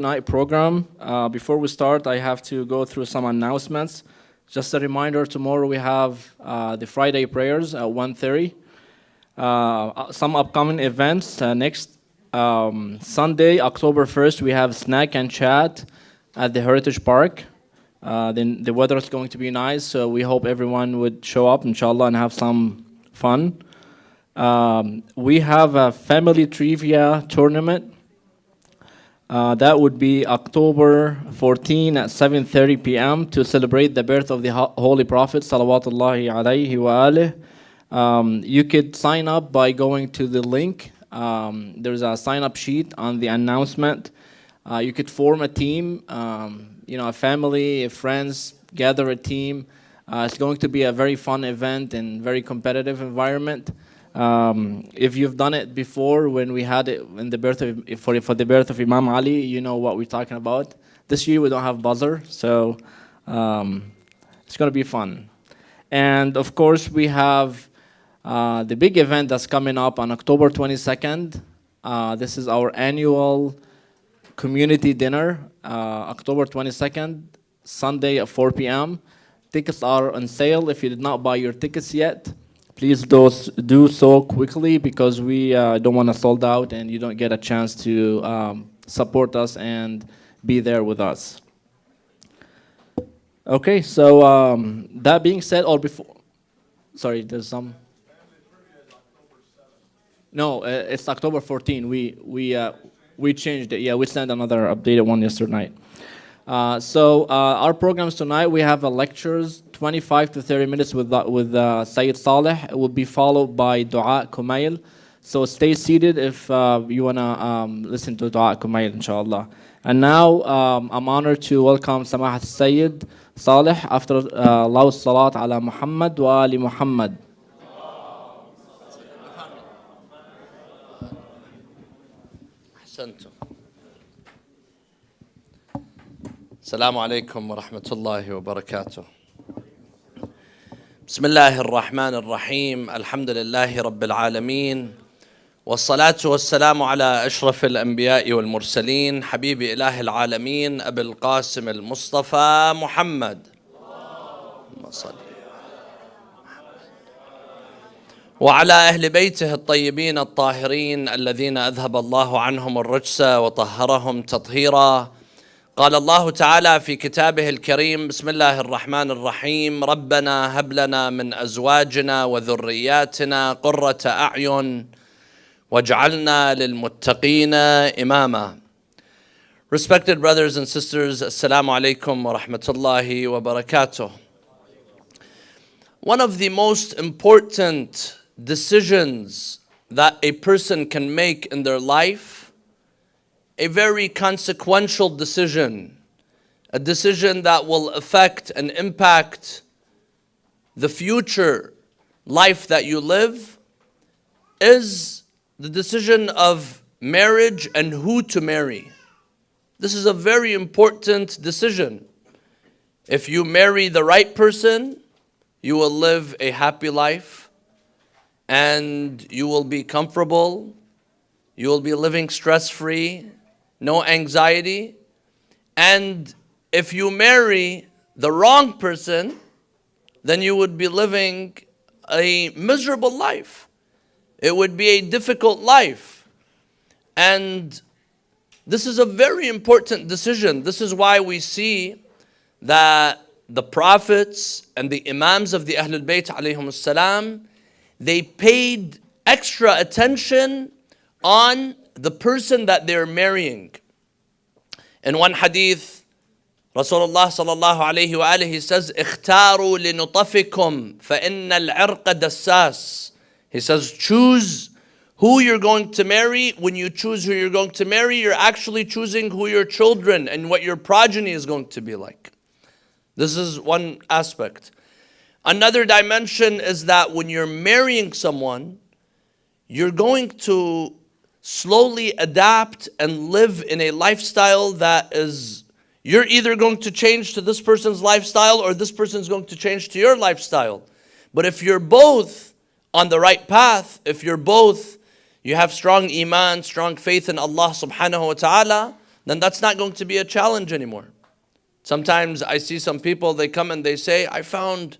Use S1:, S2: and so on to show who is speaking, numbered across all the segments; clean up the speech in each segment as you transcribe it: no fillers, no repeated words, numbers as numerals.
S1: night program. Before we start, I have to go through some announcements. Just a reminder, tomorrow we have the Friday prayers at 1:30. Some upcoming events. Next Sunday, October 1st, we have snack and chat at the Heritage Park. Then the weather is going to be nice, so we hope everyone would show up, inshallah, and have some fun. We have a family trivia tournament. That would be October 14 at 7:30 p.m. to celebrate the birth of the Holy Prophet, salawatullahi alayhi wa alih. You could sign up by going to the link. There's a sign-up sheet on the announcement. You could form a team, a family, friends, gather a team. It's going to be a very fun event and very competitive environment. If you've done it before, when we had it in the birth of for the birth of Imam Ali, you know what we're talking about. This year we don't have buzzer, so it's going to be fun. And of course, we have the big event that's coming up on October 22nd. This is our annual community dinner, October 22nd, Sunday at 4 p.m. Tickets are on sale. If you did not buy your tickets yet, please do so quickly, because we don't want to sold out and you don't get a chance to support us and be there with us. Okay, so that being said, or before, sorry, there's some. No, it's October 14. We changed it. Yeah, we sent another updated one yesterday night. So our programs tonight, we have lectures, 25 to 30 minutes with Sayyid Saleh. It will be followed by Dua Kumail. So stay seated if you want to listen to Dua Kumail, inshallah. And now I'm honored to welcome Samahat Sayyid Saleh after Allah's Salat ala Muhammad wa Ali Muhammad.
S2: أحسنتم. السلام عليكم ورحمة الله وبركاته. بسم الله الرحمن الرحيم. الحمد لله رب العالمين، والصلاة والسلام على أشرف الأنبياء والمرسلين، حبيب إله العالمين أبي القاسم المصطفى محمد. اللهم صل وعلى أهل بيته الطيبين الطاهرين الذين أذهب الله عنهم الرجس وطهرهم تطهيرا. قال الله تعالى في كتابه الكريم: بسم الله الرحمن الرحيم، ربنا هب لنا من أزواجنا وذرياتنا قرة أعين واجعلنا للمتقين إماما. Respected brothers and sisters, Assalamu alaikum wa rahmatullahi wa barakatuh. One of the most important decisions that a person can make in their life, a very consequential decision, a decision that will affect and impact the future life that you live, is the decision of marriage and who to marry. This is a very important decision. If you marry the right person, you will live a happy life and you will be comfortable. You will be living stress-free, no anxiety. And if you marry the wrong person, then you would be living a miserable life. It would be a difficult life. And this is a very important decision. This is why we see that the prophets and the imams of the Ahlul Bayt alayhum salam, they paid extra attention on the person that they're marrying. In one hadith, Rasulullah sallallahu alayhi wa alihi says, اختاروا لنطفكم فإن العرق دساس. He says, choose who you're going to marry. When you choose who you're going to marry, you're actually choosing who your children and what your progeny is going to be like. This is one aspect. Another dimension is that when you're marrying someone, you're going to slowly adapt and live in a lifestyle that is, you're either going to change to this person's lifestyle or this person's going to change to your lifestyle. But if you're both on the right path, if you're both, you have strong iman, strong faith in Allah subhanahu wa ta'ala, then that's not going to be a challenge anymore. Sometimes I see some people, they come and they say, I found,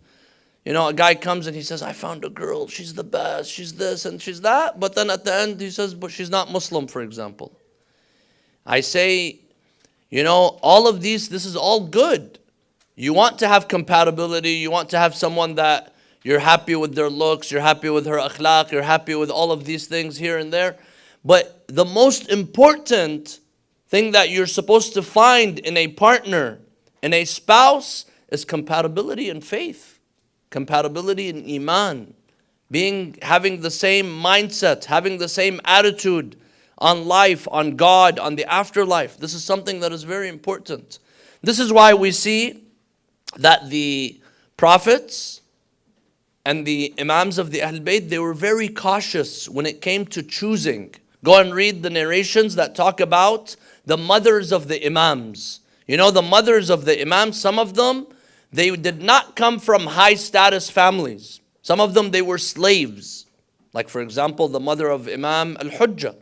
S2: a guy comes and he says, I found a girl, she's the best, she's this and she's that. But then at the end he says, but she's not Muslim, for example. I say, all of these, this is all good. You want to have compatibility, you want to have someone that you're happy with their looks, you're happy with her akhlaq, you're happy with all of these things here and there. But the most important thing that you're supposed to find in a partner, in a spouse, is compatibility in faith, compatibility in iman, having the same mindset, having the same attitude on life, on God, on the afterlife. This is something that is very important. This is why we see that the prophets and the imams of the Ahl Bayt, they were very cautious when it came to choosing. Go and read the narrations that talk about the mothers of the imams. The mothers of the imams, some of them, they did not come from high status families. Some of them, they were slaves. Like for example, the mother of Imam al-Hujjah.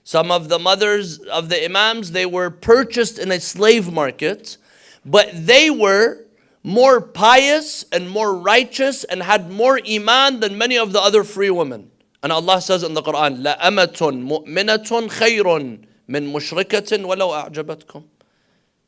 S2: Some of the mothers of the imams, they were purchased in a slave market, but they were more pious and more righteous and had more iman than many of the other free women. And Allah says in the Quran, لَأَمَةٌ مُؤْمِنَةٌ خَيْرٌ مِّن مُشْرِكَةٍ وَلَوْ أَعْجَبَتْكُمْ.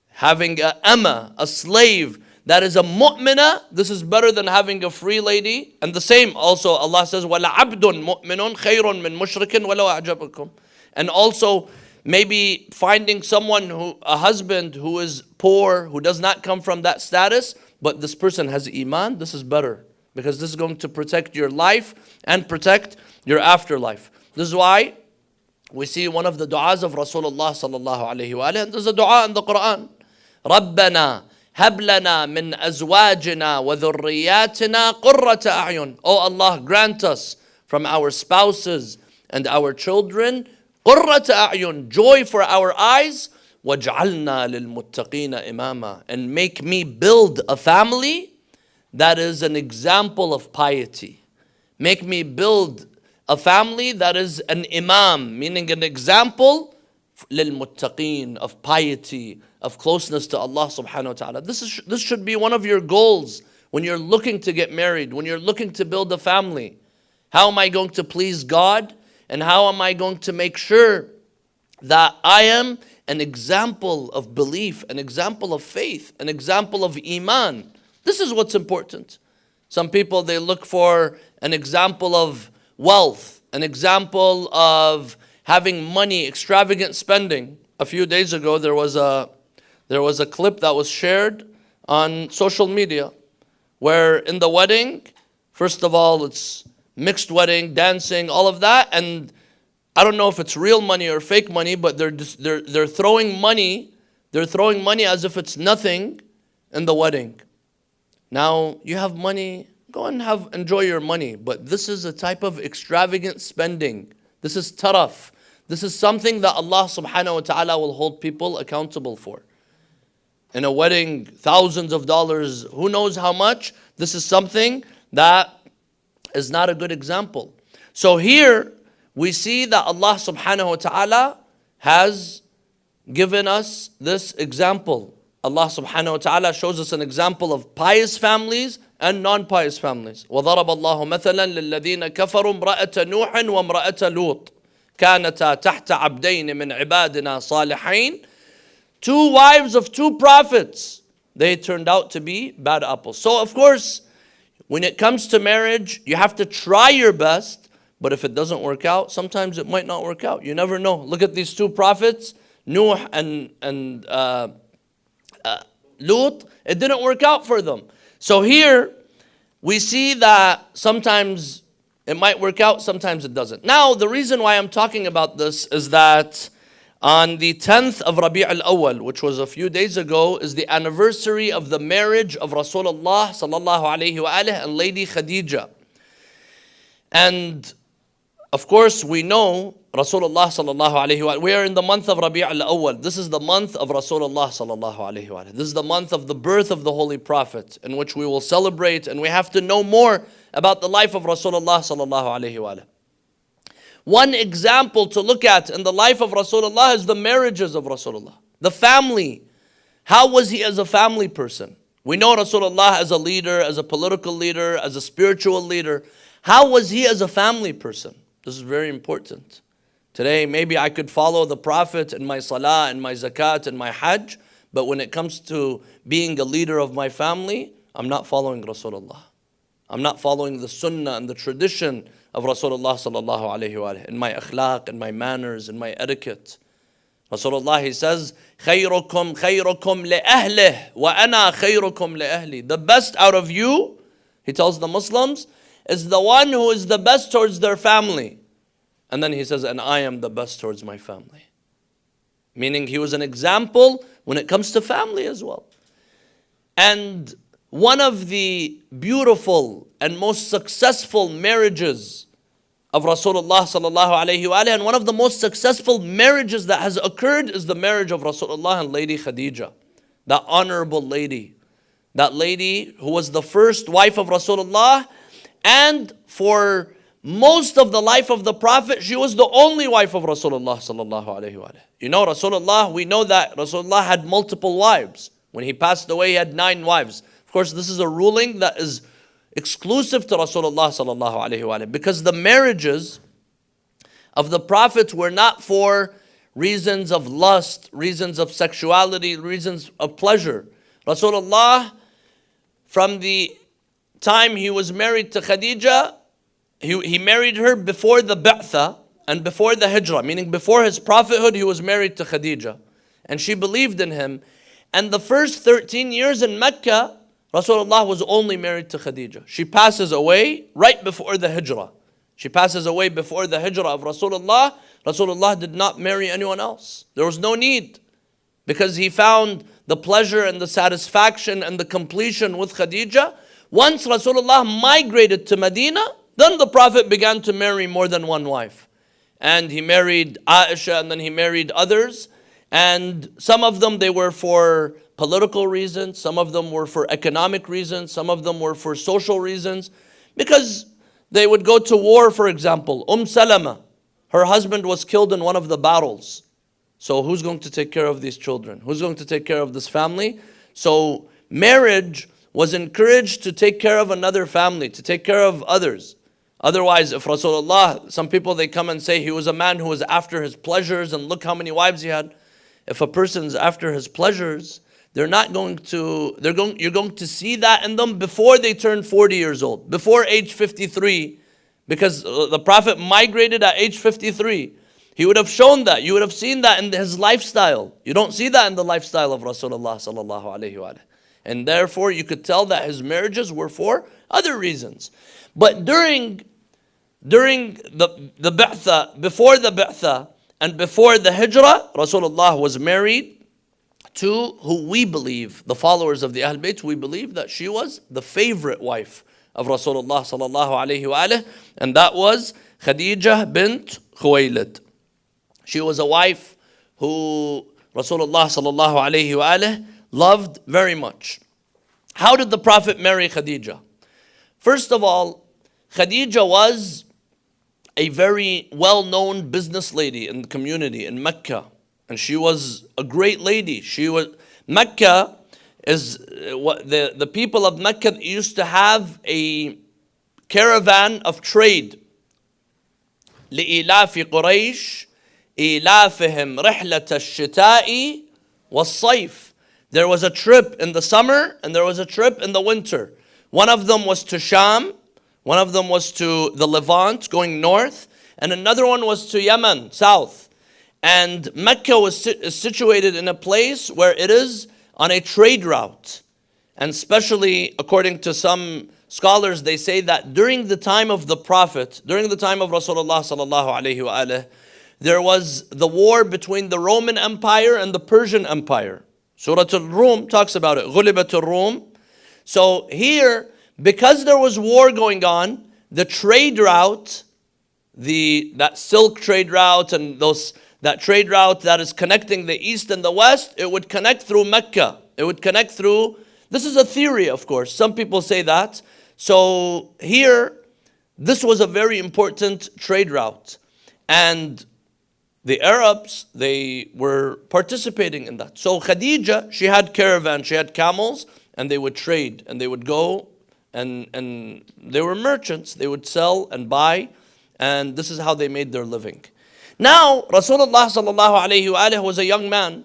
S2: Having a slave that is a mu'mina, this is better than having a free lady. And the same also, Allah says, وَلَعَبْدٌ مُؤْمِنٌ خَيْرٌ مِّن مُشْرِكٍ وَلَوْ أَعْجَبَكُمْ. And also, maybe finding a husband who is poor, who does not come from that status, but this person has iman, this is better. Because this is going to protect your life and protect your afterlife. This is why we see one of the du'as of Rasulullah sallallahu alayhi wa alayhi. There's a du'a in the Quran. رَبَّنَا هَبْ لَنَا مِنْ أَزْوَاجِنَا وَذُرِّيَّاتِنَا قُرَّةَ أَعْيُنٍ. Oh Allah, grant us from our spouses and our children قُرَّةَ أَعْيُنٍ, joy for our eyes. وَاجْعَلْنَا لِلْمُتَّقِينَ إِمَامًا, and make me build a family that is an example of piety. Make me build a family that is an imam, meaning an example لِلْمُتَّقِينَ, of piety, of closeness to Allah subhanahu wa ta'ala. This should be one of your goals when you're looking to get married, when you're looking to build a family. How am I going to please God? And how am I going to make sure that I am an example of belief, an example of faith, an example of iman? This is what's important. Some people, they look for an example of wealth, an example of having money, extravagant spending. A few days ago, there was a clip that was shared on social media where in the wedding, first of all, it's mixed wedding, dancing, all of that, and I don't know if it's real money or fake money, but they're throwing money. They're throwing money as if it's nothing in the wedding. Now you have money, go and enjoy your money, but this is a type of extravagant spending. This is taraf. This is something that Allah subhanahu wa ta'ala will hold people accountable for. In a wedding, thousands of dollars, who knows how much? This is something that is not a good example. So here we see that Allah subhanahu wa ta'ala has given us this example. Allah subhanahu wa ta'ala shows us an example of pious families and non-pious families. وَضَرَبَ اللَّهُ مَثَلًا لِلَّذِينَ كَفَرُوا امْرَأَةَ نُوحٍ وَامْرَأَةَ لُوطٍ كَانَتَا تَحْتَ عَبْدَيْنِ مِنْ عِبَادِنَا صَالِحَيْنِ. Two wives of two prophets, they turned out to be bad apples. So of course, when it comes to marriage, you have to try your best, but if it doesn't work out, sometimes it might not work out. You never know. Look at these two prophets, Nuh and Lut. It didn't work out for them. So here, we see that sometimes it might work out, sometimes it doesn't. Now, the reason why I'm talking about this is that on the 10th of Rabi' al-Awwal, which was a few days ago, is the anniversary of the marriage of Rasulullah sallallahu alayhi wa alihi and Lady Khadija. And of course, we know Rasulullah sallallahu alayhi wa alihi. We are in the month of Rabi' al-Awwal. This is the month of Rasulullah sallallahu alayhi wa alihi. This is the month of the birth of the Holy Prophet, in which we will celebrate, and we have to know more about the life of Rasulullah sallallahu alayhi wa alihi. One example to look at in the life of Rasulullah is the marriages of Rasulullah. The family. How was he as a family person? We know Rasulullah as a leader, as a political leader, as a spiritual leader. How was he as a family person? This is very important. Today, maybe I could follow the Prophet in my salah, and my zakat, and my hajj, but when it comes to being a leader of my family, I'm not following Rasulullah. I'm not following the sunnah and the tradition of Rasulullah sallallahu alayhi wa in my akhlaq, and my manners, and my etiquette. Rasulullah, he says, خَيْرُكُمْ خَيْرُكُمْ لِأَهْلِهِ وَأَنَا خَيْرُكُمْ لِأَهْلِي. The best out of you, he tells the Muslims, is the one who is the best towards their family. And then he says, and I am the best towards my family. Meaning he was an example when it comes to family as well. And one of the beautiful and most successful marriages of Rasulullah sallallahu alayhi wa and one of the most successful marriages that has occurred is the marriage of Rasulullah and Lady Khadija. That honorable lady. That lady who was the first wife of Rasulullah, and for most of the life of the Prophet, she was the only wife of Rasulullah sallallahu alayhi wa. You know Rasulullah, we know that Rasulullah had multiple wives. When he passed away, he had 9 wives. Of course, this is a ruling that is exclusive to Rasulullah sallallahu alayhi wa, because the marriages of the Prophet were not for reasons of lust, reasons of sexuality, reasons of pleasure. Rasulullah, from the time he was married to Khadija, he married her before the Ba'tha and before the Hijrah, meaning before his prophethood, he was married to Khadija. And she believed in him. And the first 13 years in Mecca, Rasulullah was only married to Khadija. She passes away right before the Hijrah. She passes away before the Hijrah of Rasulullah. Rasulullah did not marry anyone else. There was no need, because he found the pleasure and the satisfaction and the completion with Khadija. Once Rasulullah migrated to Medina, then the Prophet began to marry more than one wife. And he married Aisha, and then he married others. And some of them, they were for political reasons. Some of them were for economic reasons. Some of them were for social reasons. Because they would go to war, for example. Salama, her husband was killed in one of the battles. So who's going to take care of these children? Who's going to take care of this family? So marriage was encouraged to take care of another family, to take care of others. Otherwise, if Rasulullah, some people, they come and say he was a man who was after his pleasures, and look how many wives he had. If a person's after his pleasures, you're going to see that in them before they turn 40 years old, before age 53, because the Prophet migrated at age 53. He would have shown that. You would have seen that in his lifestyle. You don't see that in the lifestyle of Rasulullah sallallahu alayhi wa. And therefore, you could tell that his marriages were for other reasons. But during the Ba'tha, before the Ba'tha, and before the Hijrah, Rasulullah was married to who we believe, the followers of the Ahl Bayt, we believe that she was the favorite wife of Rasulullah sallallahu alayhi wa, and that was Khadija bint Khuwaylid. She was a wife who Rasulullah sallallahu alayhi wa loved very much. How did the Prophet marry Khadija? First of all, Khadija was a very well-known business lady in the community in Mecca. And she was a great lady. Mecca is what the people of Mecca used to have a caravan of trade. لإلاف قريش إلافهم رحلة الشتاء والصيف. There was a trip in the summer and there was a trip in the winter. One of them was to Sham, one of them was to the Levant, going north, and another one was to Yemen, south. And Mecca is situated in a place where it is on a trade route. And especially, according to some scholars, they say that during the time of the Prophet, during the time of Rasulullah sallallahu alayhi wa, there was the war between the Roman Empire and the Persian Empire. Surah Al-Rum talks about it. غُلِبَتِ الرُّوم. So here, because there was war going on, the trade route, that silk trade route and that trade route that is connecting the east and the west, it would connect through Mecca. It would connect through, this is a theory of course, some people say that. So here, this was a very important trade route. And the Arabs, they were participating in that. So Khadija, she had caravans, she had camels, and they would trade, and they would go, and they were merchants. They would sell and buy, and this is how they made their living. Now, Rasulullah sallallahu alayhi wa was a young man.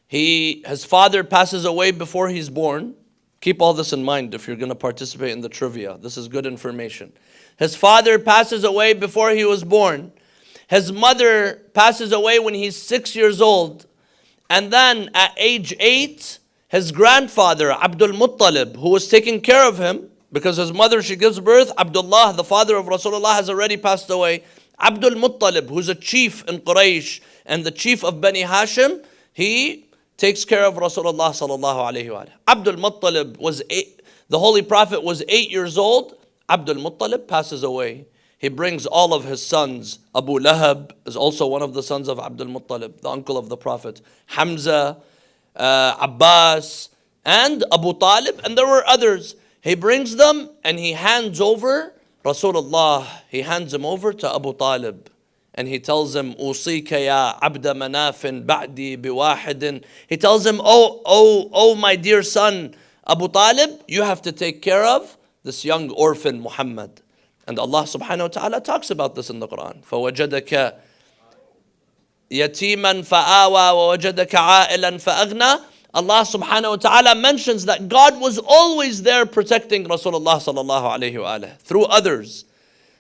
S2: His father passes away before he's born. Keep all this in mind if you're going to participate in the trivia. This is good information. His father passes away before he was born. His mother passes away when he's 6 years old. And then at age 8, his grandfather, Abdul Muttalib, who was taking care of him, because his mother, she gives birth, Abdullah, the father of Rasulullah, has already passed away. Abdul Muttalib, who's a chief in Quraysh and the chief of Bani Hashim, he takes care of Rasulullah sallallahu alayhi wa. Abdul Muttalib was 8, the Holy Prophet was 8 years old. Abdul Muttalib passes away. He brings all of his sons. Abu Lahab is also one of the sons of Abdul Muttalib, the uncle of the Prophet. Hamza, Abbas, and Abu Talib, and there were others. He brings them and he hands over Rasulullah. He hands him over to Abu Talib. And he tells him, "Usika ya abda manafin ba'di biwahidin." He tells him, oh, my dear son, Abu Talib, you have to take care of this young orphan Muhammad. And Allah subhanahu wa ta'ala talks about this in the Quran. فَوَجَدَكَ يَتِيمًا فَآوَى وَوَجَدَكَ عَائِلًا فَأَغْنَى. Allah subhanahu wa ta'ala mentions that God was always there protecting Rasulullah sallallahu alayhi wa through others.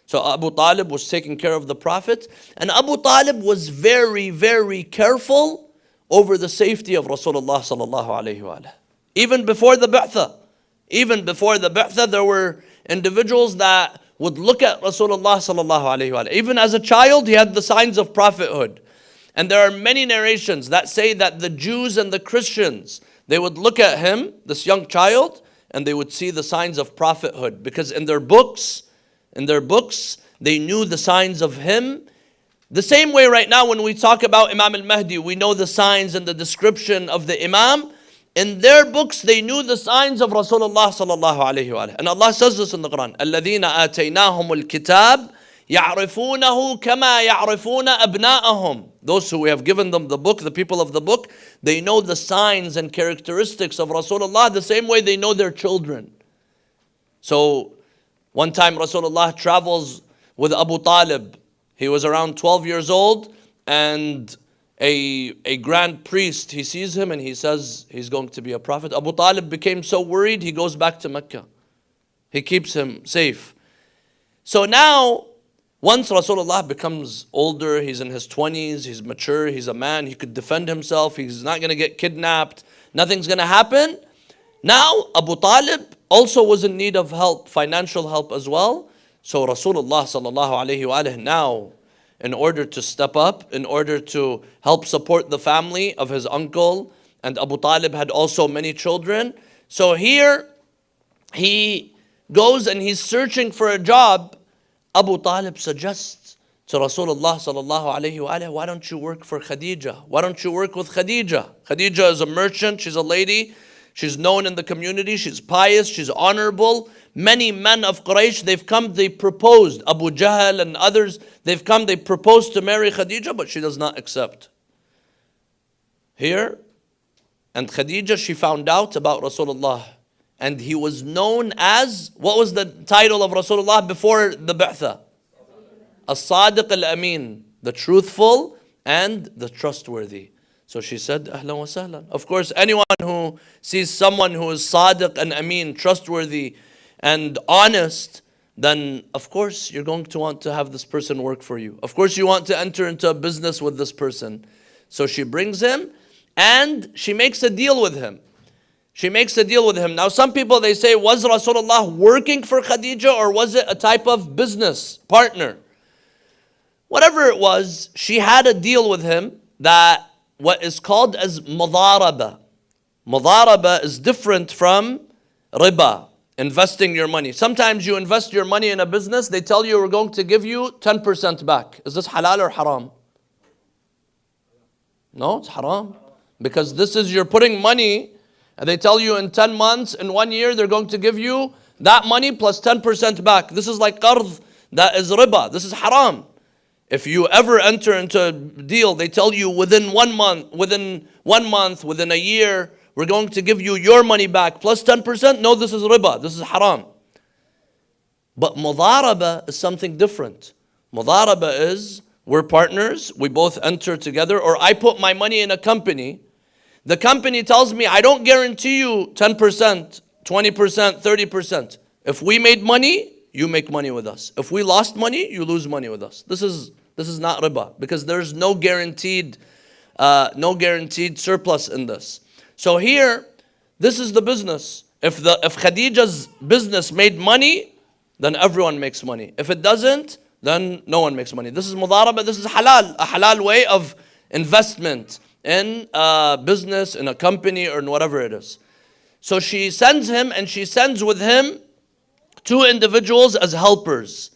S2: So Abu Talib was taking care of the Prophet. And Abu Talib was very, very careful over the safety of Rasulullah sallallahu alayhi wa. Even before the Bi'thah, there were individuals that would look at Rasulullah sallallahu alayhi wa. Even as a child, he had the signs of prophethood. And there are many narrations that say that the Jews and the Christians, they would look at him, this young child, and they would see the signs of prophethood. Because in their books, they knew the signs of him. The same way right now when we talk about Imam al-Mahdi, we know the signs and the description of the Imam. In their books, they knew the signs of Rasulullah sallallahu alayhi wa. And Allah says this in the Quran, الَّذِينَ آتَيْنَاهُمُ الْكِتَابِ يَعْرِفُونَهُ كَمَا يَعْرِفُونَ أَبْنَاءَهُم. Those who we have given them the book, the people of the book, they know the signs and characteristics of Rasulullah the same way they know their children. So, one time Rasulullah travels with Abu Talib. He was around 12 years old, and a grand priest, he sees him and he says he's going to be a prophet. Abu Talib became so worried, he goes back to Mecca. He keeps him safe. So now, once Rasulullah becomes older, he's in his 20s, he's mature, he's a man, he could defend himself, he's not going to get kidnapped, nothing's going to happen. Now, Abu Talib also was in need of help, financial help as well. So Rasulullah sallallahu alayhi wa now, in order to step up, in order to help support the family of his uncle, and Abu Talib had also many children. So here, he goes and he's searching for a job. Abu Talib suggests to Rasulullah sallallahu alayhi wa, why don't you work for Khadija? Why don't you work with Khadija? Khadija is a merchant, she's a lady, she's known in the community, she's pious, she's honorable. Many men of Quraysh, they've come, they proposed, Abu Jahl and others, they've come, they proposed to marry Khadija, but she does not accept. Here, and Khadija, she found out about Rasulullah. And he was known as, what was the title of Rasulullah before the Bi'thah? As-Sadiq al-Amin, the truthful and the trustworthy. So she said, Ahlan wa sahlan. Of course, anyone who sees someone who is Sadiq and Amin, trustworthy and honest, then of course you're going to want to have this person work for you. Of course you want to enter into a business with this person. So she brings him and she makes a deal with him. Now some people, they say, was Rasulullah working for Khadija or was it a type of business partner? Whatever it was, she had a deal with him that what is called as mudaraba. Mudaraba is different from riba, investing your money. Sometimes you invest your money in a business, they tell you we're going to give you 10% back. Is this halal or haram? No, it's haram. Because this is, you're putting money, and they tell you in 10 months, in 1 year, they're going to give you that money plus 10% back. This is like qard, that is riba. This is haram. If you ever enter into a deal, they tell you within 1 month, within a year, we're going to give you your money back plus 10%. No, this is riba. This is haram. But mudaraba is something different. Mudaraba is we're partners, we both enter together, or I put my money in a company. The company tells me, I don't guarantee you 10%, 20%, 30%. If we made money, you make money with us. If we lost money, you lose money with us. This is not riba, because there's no guaranteed surplus in this. So here, this is the business. If Khadija's business made money, then everyone makes money. If it doesn't, then no one makes money. This is mudaraba, this is halal, a halal way of investment in a business, in a company, or in whatever it is. So she sends him, and she sends with him 2 individuals as helpers.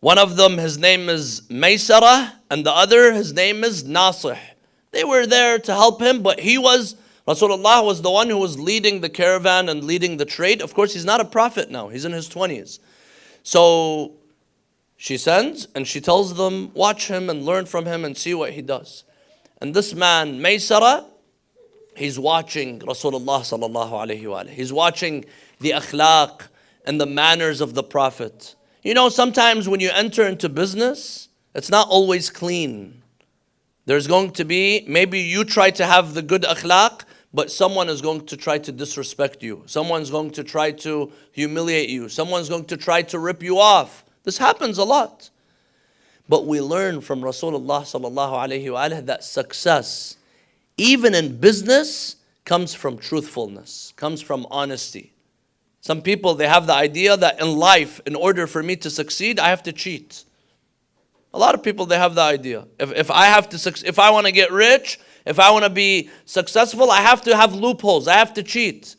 S2: One of them, his name is Maysara, and the other, his name is Nasih. They were there to help him, but Rasulullah was the one who was leading the caravan and leading the trade. Of course, he's not a prophet now. He's in his 20s. So she sends, and she tells them, watch him and learn from him and see what he does. And this man, Maysara, he's watching Rasulullah sallallahu alayhi wa alayhi. He's watching the akhlaq and the manners of the Prophet. You know, sometimes when you enter into business, it's not always clean. There's going to be, maybe you try to have the good akhlaq, but someone is going to try to disrespect you. Someone's going to try to humiliate you. Someone's going to try to rip you off. This happens a lot. But we learn from Rasulullah sallallahu alayhi wa alayhi that success, even in business, comes from truthfulness, comes from honesty. Some people, they have the idea that in life, in order for me to succeed, I have to cheat. A lot of people, they have the idea. If I want to get rich, if I want to be successful, I have to have loopholes. I have to cheat.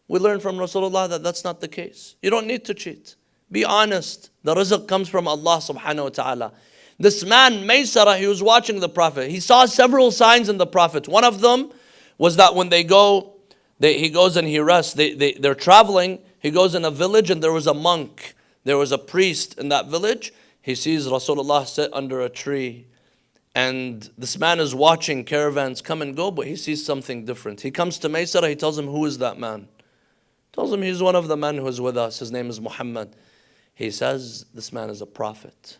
S2: We learn from Rasulullah that that's not the case. You don't need to cheat. Be honest. The rizq comes from Allah subhanahu wa ta'ala. This man, Maysara, he was watching the Prophet. He saw several signs in the Prophet. One of them was that when he goes and he rests. They're traveling. He goes in a village, and there was a monk. There was a priest in that village. He sees Rasulullah sit under a tree. And this man is watching caravans come and go, but he sees something different. He comes to Maysara, he tells him, who is that man? He tells him, he's one of the men who is with us. His name is Muhammad. He says, this man is a prophet.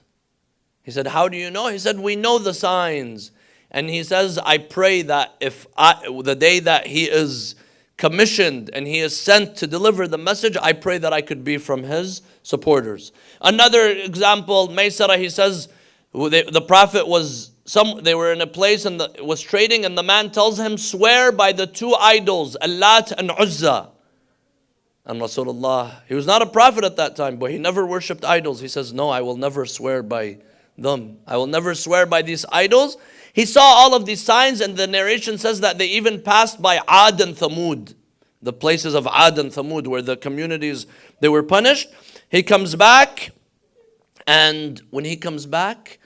S2: He said, how do you know? He said, we know the signs. And he says, I pray that the day that he is commissioned and he is sent to deliver the message, I pray that I could be from his supporters. Another example, Maysara, he says, the Prophet they were in a place and was trading, and the man tells him, swear by the 2 idols, Allat and Uzza. And Rasulullah, he was not a prophet at that time, but he never worshipped idols. He says, no, I will never swear by them. I will never swear by these idols. He saw all of these signs, and the narration says that they even passed by Ad and Thamud, the places of Ad and Thamud, where the communities, they were punished. He comes back, and when he comes back,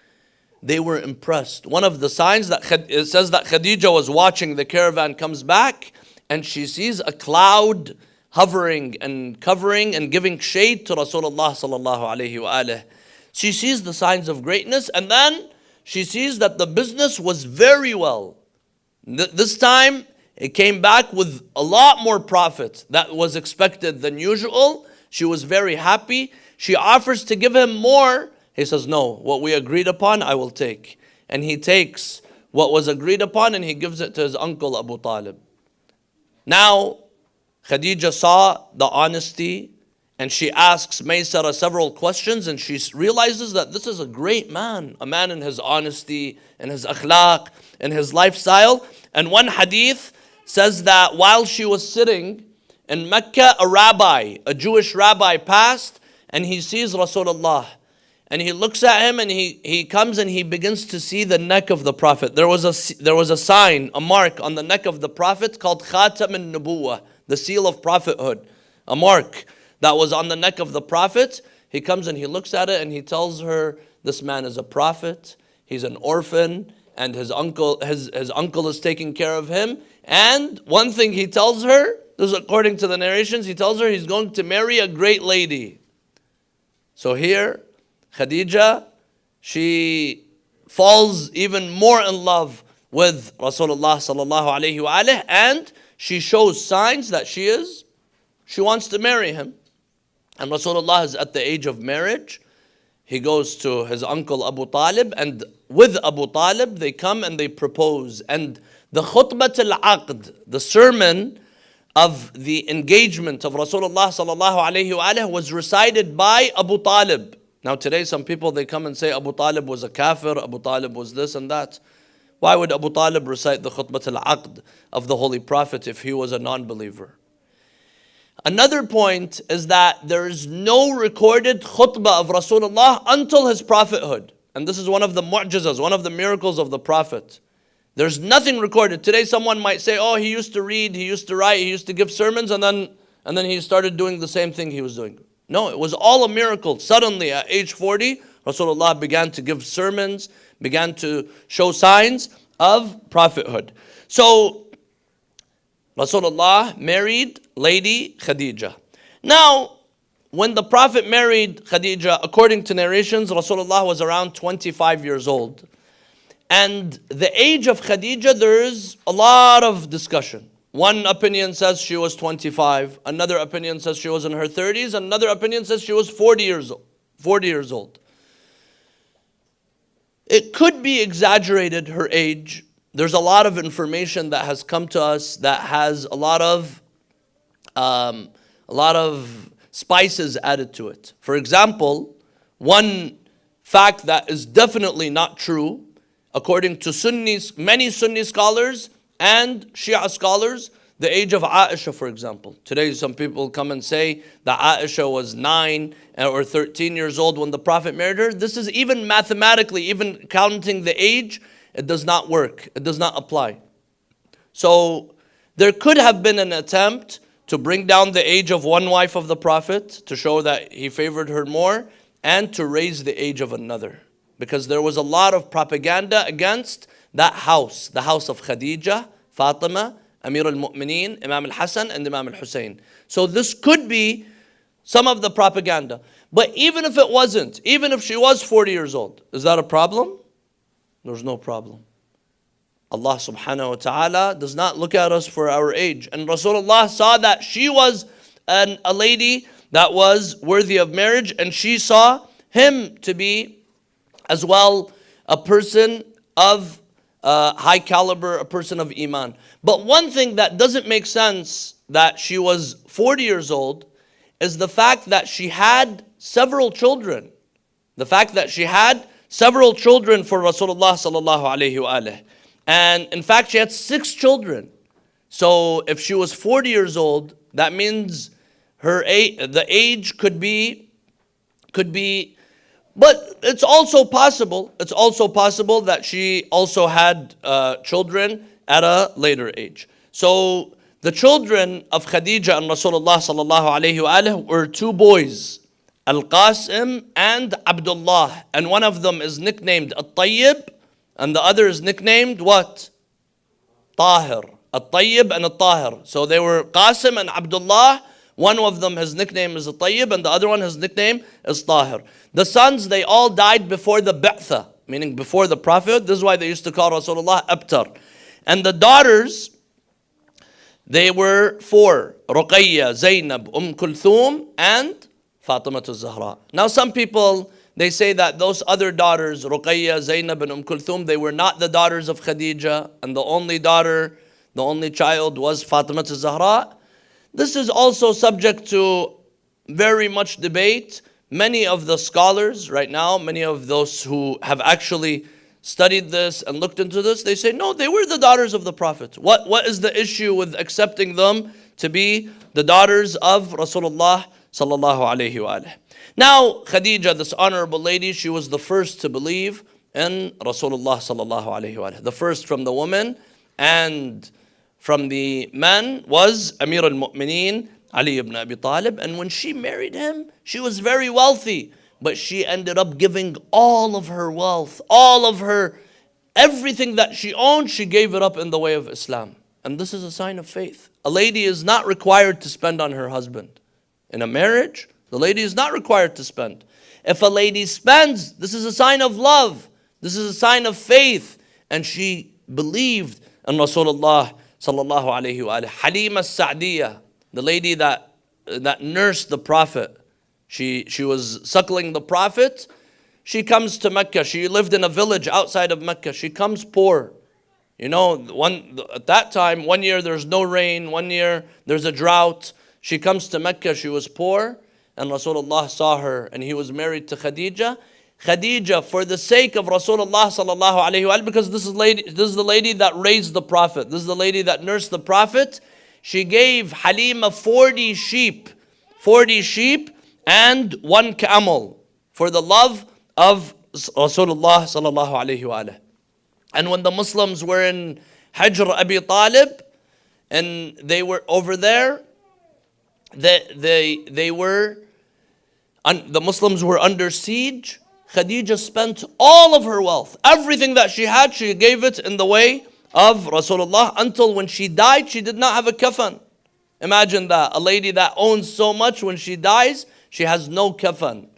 S2: they were impressed. One of the signs that it says that Khadija was watching the caravan comes back, and she sees a cloud hovering and covering and giving shade to Rasulullah sallallahu alayhi wa alayhi. She sees the signs of greatness, and then she sees that the business was very well. This time, it came back with a lot more profit that was expected than usual. She was very happy. She offers to give him more. He says, no, what we agreed upon, I will take. And he takes what was agreed upon, and he gives it to his uncle Abu Talib. Now, Khadija saw the honesty, and she asks Maysara several questions, and she realizes that this is a great man, a man in his honesty, in his akhlaq, in his lifestyle. And one hadith says that while she was sitting in Mecca, a Jewish rabbi passed, and he sees Rasulullah. And he looks at him, and he comes and he begins to see the neck of the Prophet. There was a sign, a mark on the neck of the Prophet called Khatam al-Nubuwah, the seal of prophethood, a mark that was on the neck of the Prophet. He comes and he looks at it, and he tells her, this man is a prophet, he's an orphan, and his uncle is taking care of him. And one thing he tells her, this is according to the narrations, he tells her he's going to marry a great lady. So here, Khadija, she falls even more in love with Rasulullah sallallahu alayhi wa alihi, and she shows signs that she wants to marry him. And Rasulullah is at the age of marriage. He goes to his uncle Abu Talib, and with Abu Talib they come and they propose. And the khutbat al-aqd, the sermon of the engagement of Rasulullah sallallahu alayhi wa alihi, was recited by Abu Talib. Now today some people, they come and say Abu Talib was a kafir, Abu Talib was this and that. Why would Abu Talib recite the khutbat al-aqd of the Holy Prophet if he was a non-believer? Another point is that there is no recorded khutbah of Rasulullah until his prophethood. And this is one of the mu'jizas, one of the miracles of the Prophet. There's nothing recorded. Today someone might say, oh, he used to read, he used to write, he used to give sermons, and then he started doing the same thing he was doing. No, it was all a miracle. Suddenly at age 40, Rasulullah began to give sermons, began to show signs of prophethood. So Rasulullah married Lady Khadija. Now, when the Prophet married Khadija, according to narrations, Rasulullah was around 25 years old. And the age of Khadija, there is a lot of discussion. One opinion says she was 25. Another opinion says she was in her 30s. Another opinion says she was 40 years old. It could be exaggerated, her age. There's a lot of information that has come to us that has a lot of spices added to it. For example, one fact that is definitely not true, according to Sunnis, many Sunni scholars and Shia scholars, the age of Aisha, for example. Today some people come and say that Aisha was 9 or 13 years old when the Prophet married her. This is even mathematically, even counting the age, it does not work. It does not apply. So there could have been an attempt to bring down the age of one wife of the Prophet to show that he favored her more, and to raise the age of another. Because there was a lot of propaganda against that house, the house of Khadija, Fatima, Amir al-Mu'mineen, Imam al-Hassan, and Imam al-Hussein. So this could be some of the propaganda. But even if it wasn't, even if she was 40 years old, is that a problem? There's no problem. Allah subhanahu wa ta'ala does not look at us for our age. And Rasulullah saw that she was a lady that was worthy of marriage, and she saw him to be as well a person of high caliber, a person of iman. But one thing that doesn't make sense that she was 40 years old is the fact that she had several children. The fact that she had several children for Rasulullah sallallahu alayhi wa alihi. And in fact, she had 6 children. So if she was 40 years old, that means the age could be, but it's also possible that she also had children at a later age. So the children of Khadija and Rasulullah sallallahu alayhi wa alihi were 2 boys, Al-Qasim and Abdullah. And one of them is nicknamed Al-Tayyib, and the other is nicknamed what? Tahir. Al-Tayyib and Al-Tahir. So they were Qasim and Abdullah. One of them, his nickname is Al-Tayyib, and the other one, his nickname is Tahir. The sons, they all died before the Ba'tha, meaning before the Prophet. This is why they used to call Rasulullah Abtar. And the daughters, they were 4. Ruqayya, Zainab, Kulthum, and Fatima al-Zahra. Now some people, they say that those other daughters, Ruqayya, Zainab, and Kulthum, they were not the daughters of Khadija, and the only daughter, the only child was Fatima al-Zahra. This is also subject to very much debate. Many of the scholars right now, many of those who have actually studied this and looked into this, they say, no, they were the daughters of the Prophet. What is the issue with accepting them to be the daughters of Rasulullah sallallahu alayhi wa alihi? Now, Khadija, this honorable lady, she was the first to believe in Rasulullah sallallahu alayhi wa alihi. The first from the women, and from the men was Amir al-Mu'mineen, Ali ibn Abi Talib. And when she married him, she was very wealthy, but she ended up giving all of her wealth, everything that she owned, she gave it up in the way of Islam. And this is a sign of faith. A lady is not required to spend on her husband. In a marriage, the lady is not required to spend. If a lady spends, this is a sign of love. This is a sign of faith. And she believed in Rasulullah sallallahu alayhi wa alihi. Halima as-Sa'diyah, the lady that nursed the Prophet. She was suckling the Prophet. She comes to Mecca. She lived in a village outside of Mecca. She comes poor. You know, at that time, 1 year there's no rain, 1 year there's a drought. She comes to Mecca, she was poor, and Rasulullah saw her, and he was married to Khadija. Khadija, for the sake of Rasulullah sallallahu alayhi wa, because this is the lady that raised the Prophet, this is the lady that nursed the Prophet, she gave Halima 40 sheep and 1 camel for the love of Rasulullah sallallahu alayhi wa. And when the Muslims were in Hajr Abi Talib, and they were over there, the Muslims were under siege. Khadija spent all of her wealth, everything that she had, she gave it in the way of Rasulullah, until when she died, she did not have a kafan. Imagine that, a lady that owns so much, when she dies, she has no kafan.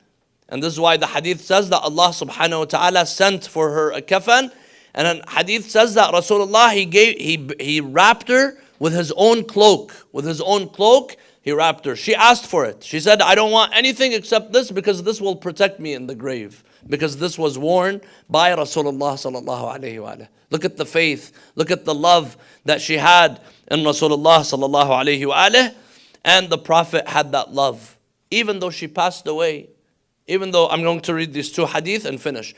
S2: And this is why the hadith says that Allah subhanahu wa ta'ala sent for her a kafan. And then hadith says that Rasulullah, he wrapped her with his own cloak. With his own cloak, he wrapped her. She asked for it. She said, I don't want anything except this, because this will protect me in the grave. Because this was worn by Rasulullah sallallahu alayhi wa sallam. Look at the faith. Look at the love that she had in Rasulullah sallallahu alayhi wa sallam. And the Prophet had that love. Even though she passed away. Even though, I'm going to read these 2 hadith and finish.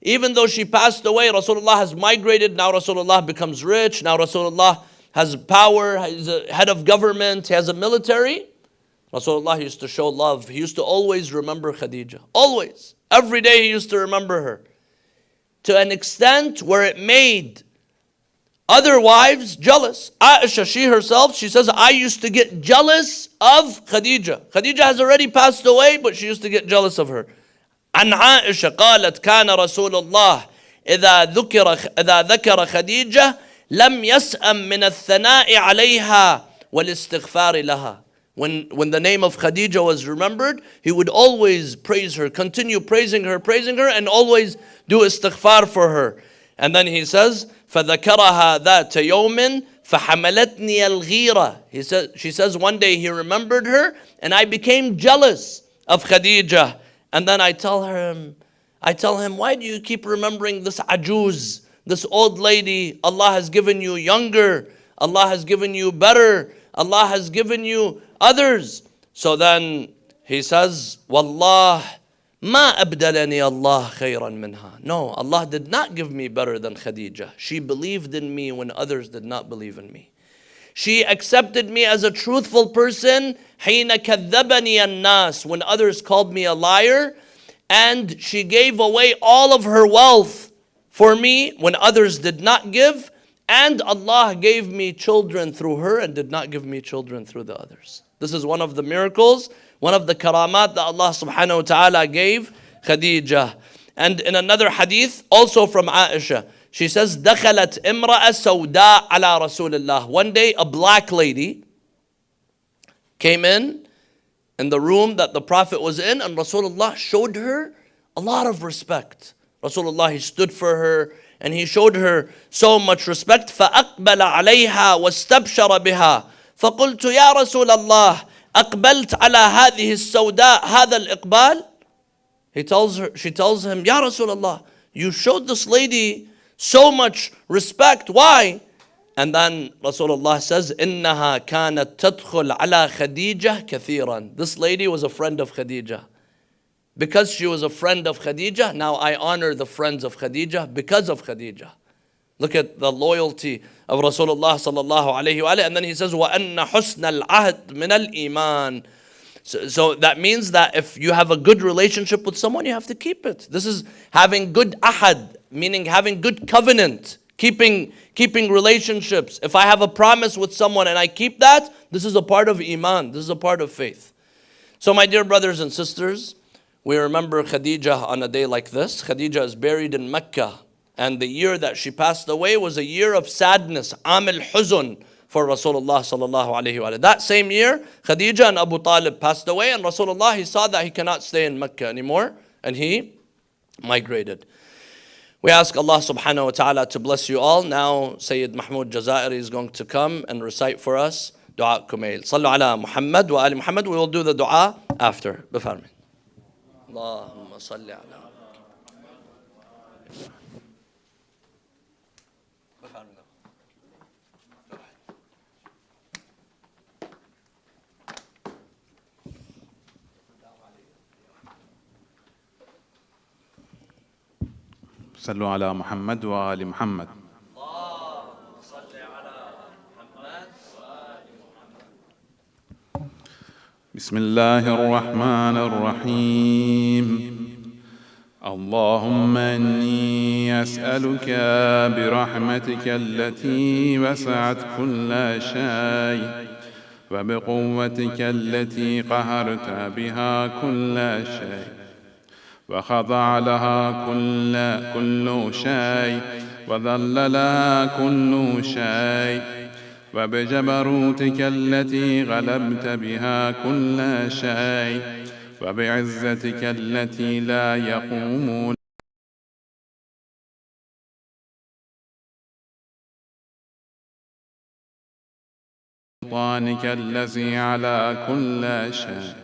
S2: Even though she passed away, Rasulullah has migrated. Now Rasulullah becomes rich. Now Rasulullah has power. He's a head of government. He has a military. Rasulullah used to show love. He used to always remember Khadija. Always. Every day he used to remember her. To an extent where it made other wives jealous. Aisha, she herself, she says, I used to get jealous of Khadija. Khadija has already passed away, but she used to get jealous of her. عن عائشة قالت كان رسول الله إذا ذكر خديجة لم يسأم من الثناء عليها والاستغفار لها. When the name of Khadija was remembered, he would always praise her, continue praising her, and always do istighfar for her. And then he says, فذكرها ذات يوم فحملتني الغيرة. She says one day he remembered her, and I became jealous of Khadija. And then I tell him, why do you keep remembering this ajuz, this old lady? Allah has given you younger, Allah has given you better, Allah has given you others. So then he says, Wallah, ma abdalani Allah khayran minha. No, Allah did not give me better than Khadija. She believed in me when others did not believe in me. She accepted me as a truthful person. حين كذبني الناس, when others called me a liar. And she gave away all of her wealth for me when others did not give. And Allah gave me children through her and did not give me children through the others. This is one of the miracles, one of the karamat that Allah subhanahu wa ta'ala gave Khadija. And in another hadith, also from Aisha, she says, دخلت امرأة سوداء على رسول الله. One day a black lady came in the room that the Prophet was in, and Rasulullah showed her a lot of respect. Rasulullah, he stood for her and he showed her so much respect. فأقبل عليها واستبشر بها. فقلت يا رسول الله أقبلت على هذه السوداء هذا الإقبال. She tells him, Ya Rasulullah, you showed this lady so much respect. Why? And then Rasulullah says, إنها كانت تدخل على خديجة كثيرا. This lady was a friend of Khadija. Because she was a friend of Khadija, now I honor the friends of Khadija because of Khadija. Look at the loyalty of Rasulullah sallallahu alayhi wa. And then he says, وَأَنَّ حُسْنَ الْعَهْدِ مِنَ الْإِيمَانِ. So that means that if you have a good relationship with someone, you have to keep it. This is having good ahad, meaning having good covenant, keeping relationships. If I have a promise with someone and I keep that, this is a part of iman, this is a part of faith. So my dear brothers and sisters, we remember Khadija on a day like this. Khadija is buried in Mecca, and the year that she passed away was a year of sadness, Amil Huzun, for Rasulullah sallallahu alayhi wa. That same year, Khadija and Abu Talib passed away, and Rasulullah, he saw that he cannot stay in Mecca anymore, and he migrated. We ask Allah subhanahu wa ta'ala to bless you all. Now Sayyid Mahmoud Jazairi is going to come and recite for us Dua Kumail. Sallu ala Muhammad wa ali Muhammad. We will do the dua after. بفرمي. اللهم صل على
S3: صلوا على محمد وآل محمد. بسم الله الرحمن الرحيم. اللهم إني أسألك برحمتك التي وسعت كل شيء وبقوتك التي قهرت بها كل شيء وخضع لها كل شيء وذل لها كل شيء وبجبروتك التي غلبت بها كل شيء وبعزتك التي لا يقوم سلطانك الذي على كل شيء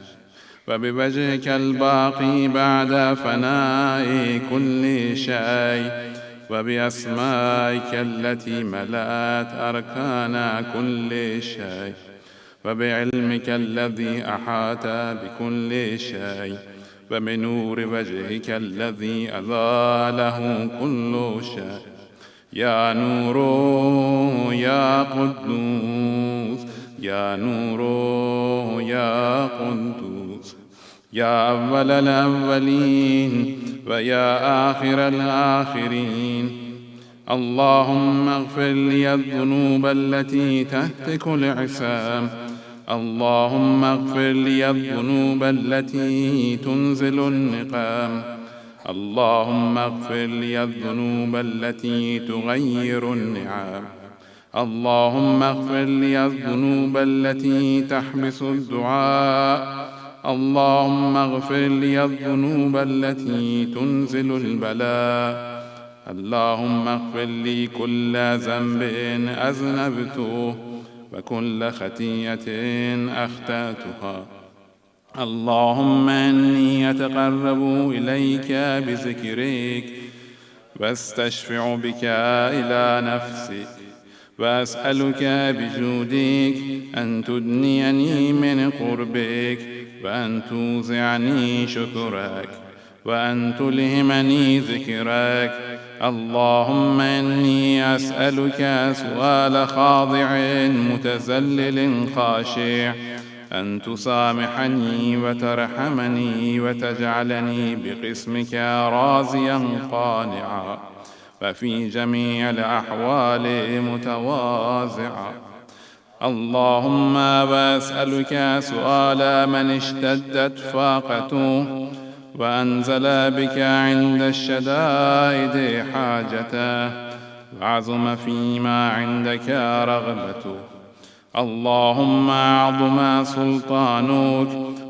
S3: وبوجهك الباقي بعد فناء كل شيء وبأسمائك التي ملأت أركان كل شيء وبعلمك الذي أحاط بكل شيء وبنور وجهك الذي أضاءه كل شيء. يا نور يا قدوس يا نور يا قدوس يا أول الأولين ويا آخر الآخرين. اللهم اغفر لي الذنوب التي تهتك العصام. اللهم اغفر لي الذنوب التي تنزل النقام. اللهم اغفر لي الذنوب التي تغير النعام. اللهم اغفر لي الذنوب التي تحبس الدعاء. اللهم اغفر لي الذنوب التي تنزل البلاء. اللهم اغفر لي كل ذنب أذنبته وكل خطيئة أخطأتها. اللهم إني أتقرب إليك بذكرك واستشفع بك إلى نفسك وأسألك بجودك أن تدنيني من قربك وأن توزعني شكرك وأن تلهمني ذكرك. اللهم إني أسألك سؤال خاضع متذلل خاشع أن تسامحني وترحمني وتجعلني بقسمك راضيا قانعا وفي جميع الأحوال متواضعا. اللهم وأسألك سؤال من اشتدت فاقته وأنزل بك عند الشدائد حاجته وعظم فيما عندك رغبته. اللهم أعظم سلطانك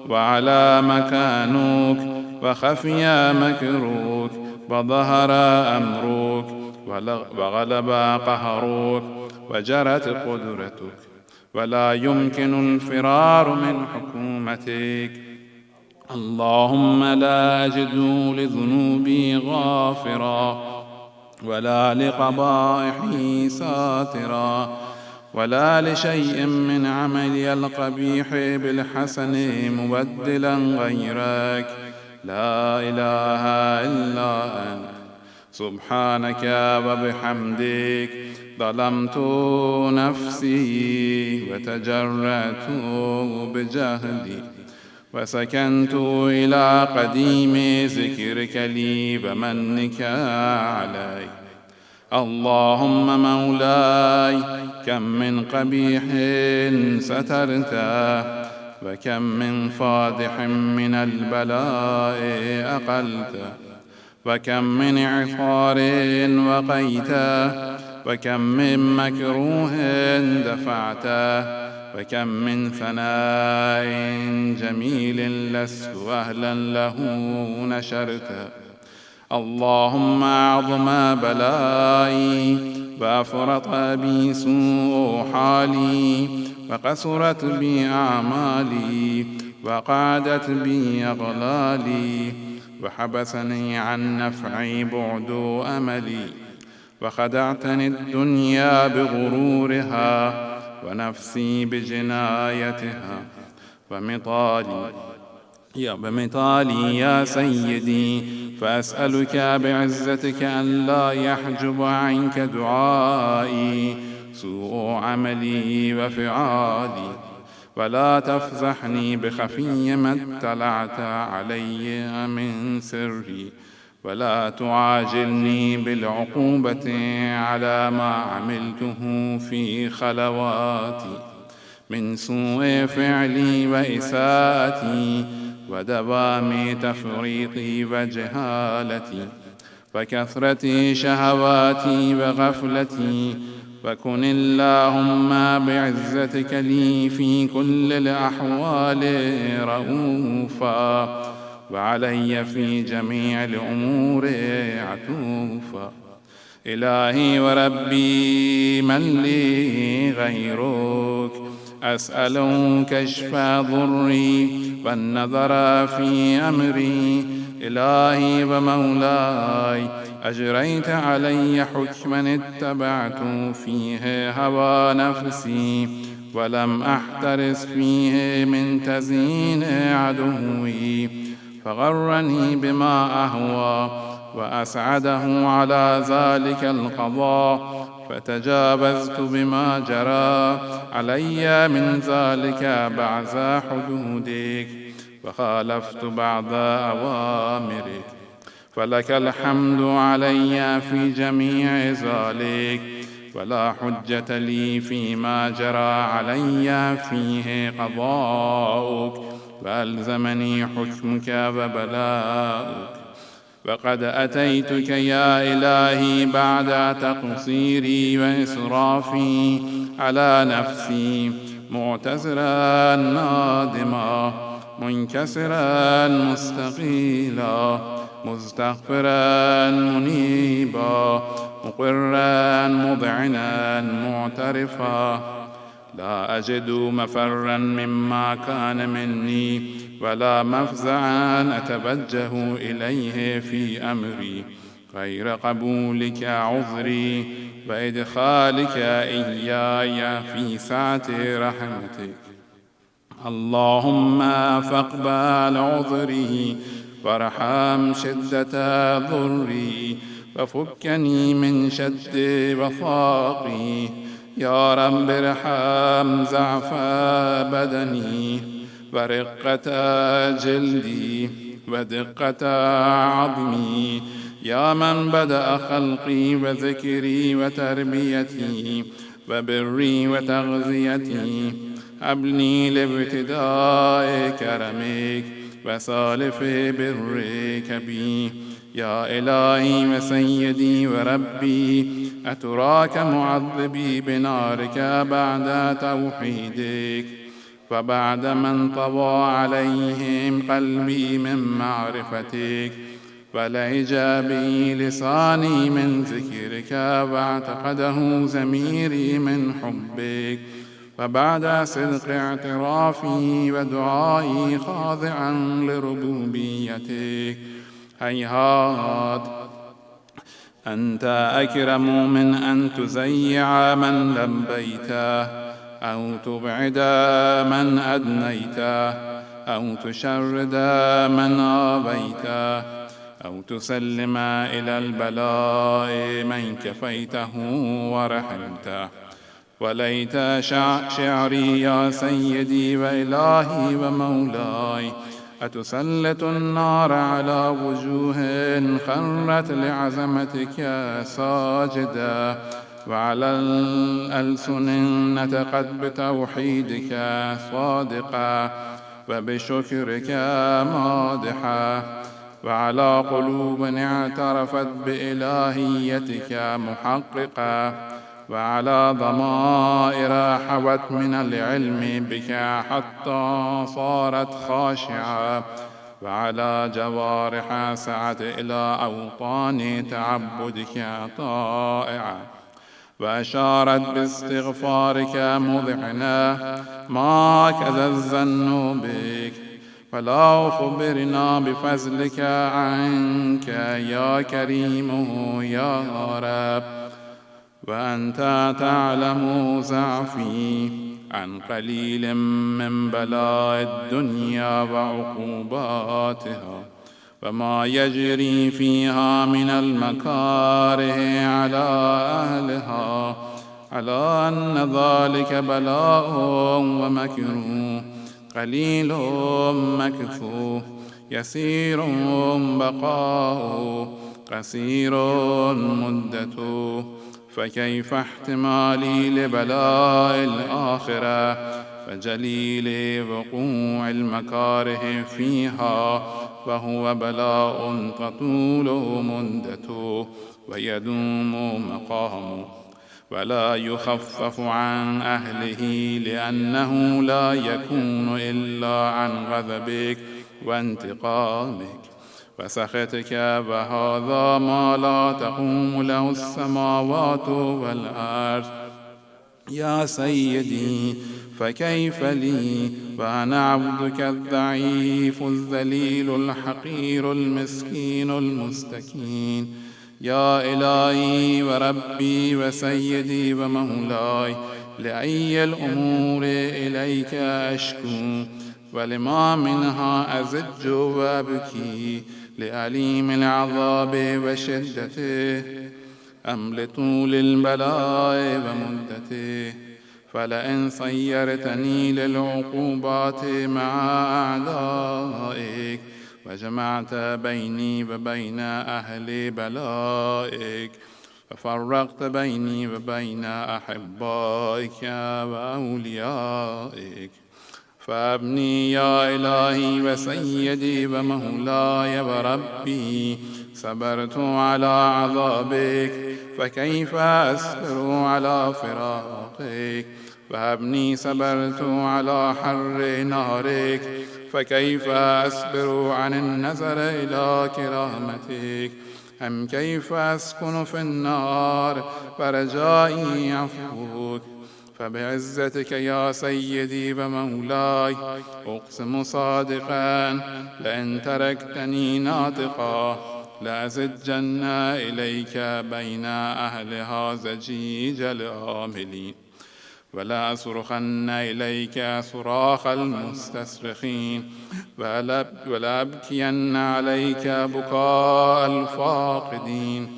S3: وعلى مكانك وخفي مكروك وظهر أمرك وغلب قهرك وجرت قدرتك ولا يمكن الفرار من حكومتك. اللهم لا أجد لذنوبي غافرا ولا لقبائحي ساترا ولا لشيء من عملي القبيح بالحسن مبدلا غيرك. لا إله إلا أنت سبحانك وبحمدك ظلمت نفسي وتجرأت بجهلي وسكنت إلى قديم ذكرك لي ومنك علي. اللهم مولاي كم من قبيح سترته وكم من فاضح من البلاء أقلته وكم من عثار وقيته وكم من مكروه دفعته وكم من ثناء جميل لست أهلا له نشرته. اللهم أعظم بلائي وأفرط بي سوء حالي وقصرت بي أعمالي وقعدت بي أغلالي وحبسني عن نفعي بعد أملي وخدعتني الدنيا بغرورها ونفسي بجنايتها ومطالي يا سيدي، فأسألك بعزتك أن لا يحجب عنك دعائي سوء عملي وفعالي، ولا تفزحني بخفي ما اطلعت علي من سري، ولا تعاجلني بالعقوبة على ما عملته في خلواتي من سوء فعلي وإساءتي ودوام تفريطي وجهالتي وكثرة شهواتي وغفلتي. فكن اللهم بعزتك لي في كل الأحوال رؤوفا، وعلي في جميع الأمور عطوفا. إلهي وربي من لي غيرك، أسأل كشف ضري والنظر في أمري. إلهي ومولاي، أجريت علي حكما اتبعت فيه هوى نفسي، ولم أحترس فيه من تزيين عدوي، فغرني بما أهوى وأسعده على ذلك القضاء، فتجاوزت بما جرى علي من ذلك بعد حدودك، وخالفت بعض أوامرك. فلك الحمد علي في جميع ذلك، ولا حجة لي فيما جرى علي فيه قضاؤك، وألزمني حكمك وبلاؤك. وقد أتيتك يا إلهي بعد تقصيري وإسرافي على نفسي، معتذرا نادما، منكسرا مستقيلا، مستغفرا منيبا، مقرا مذعنا معترفا. لا أجد مفرا مما كان مني، ولا مفزعا أتوجه إليه في أمري غير قبولك عذري وإدخالك إياي في سعة رحمتك. اللهم فاقبل عذري وارحم شدة ضري، وفكني من شد وفاقي. يا رب ارحم زعف بدني ورقة جلدي ودقة عظمي. يا من بدأ خلقي وذكري وتربيتي وبري وتغذيتي، أبني لابتداء كرمك وسالف برك بي. يا إلهي وسيدي وربي، أتراك معذبي بنارك بعد توحيدك، وبعد من طوى عليهم قلبي من معرفتك، ولهج بي لساني من ذكرك، واعتقده ضميري من حبك، وبعد صدق اعترافي ودعائي خاضعا لربوبيتك. هيهات، أنت أكرم من أن تزيع من لبيته، أو تبعد من أدنيته، أو تشرد من آبيته، أو تسلم إلى البلاء من كفيته ورحمته. وليت شعري يا سيدي وإلهي ومولاي، أتسلط النار على وجوه خرت لعظمتك ساجدا، وعلى الألسن نطقت بتوحيدك صادقا، وبشكرك مادحا، وعلى قلوب اعترفت بإلهيتك محققا، وعلى ضمائر حوت من العلم بك حتى صارت خاشعة، وعلى جوارح سعت إلى أوطان تعبدك طائعة، وأشارت باستغفارك مذعنا ما كذا الظن بك، فلا أخبرنا بفضلك عنك يا كريم يا رب. وأنت تعلم ضعفي عن قليل من بلاء الدنيا وعقوباتها، وما يجري فيها من المكاره على أهلها، على أن ذلك بلاء ومكروه، قليل مكثوه، يسير بقاؤه، قصير مدته. فكيف احتمالي لبلاء الآخرة فجليل وقوع المكاره فيها، وهو بلاء تطول مدته ويدوم مقامه، ولا يخفف عن أهله، لأنه لا يكون إلا عن غضبك وانتقامك وسخطك، وهذا ما لا تقوم له السماوات والأرض. يا سيدي فكيف لي وأنا عبدك الضعيف الذليل الحقير المسكين المستكين. يا إلهي وربي وسيدي ومولاي، لأي الأمور إليك أشكو، ولما منها أزج وأبكي، لأليم العذاب وشدته أم لطول البلاء ومدته. فلئن صيرتني للعقوبات مع أعدائك، وجمعت بيني وبين أهل بلائك، وفرقت بيني وبين أحبائك وأوليائك، فابني يا إلهي وسيدي ومولاي وربي، صبرت على عذابك، فكيف أصبر على فراقك؟ وابني صبرت على حر نارك، فكيف أصبر عن النظر إلى كرامتك؟ أم كيف أسكن في النار فرجائي عفوك؟ فبعزتك يا سيدي ومولاي أقسم صادقا، لئن تركتني ناطقا لأزجن إليك بين أهلها زجيج العاملين، ولا أصرخن إليك صراخ المستصرخين، ولا أبكين عليك بكاء الفاقدين،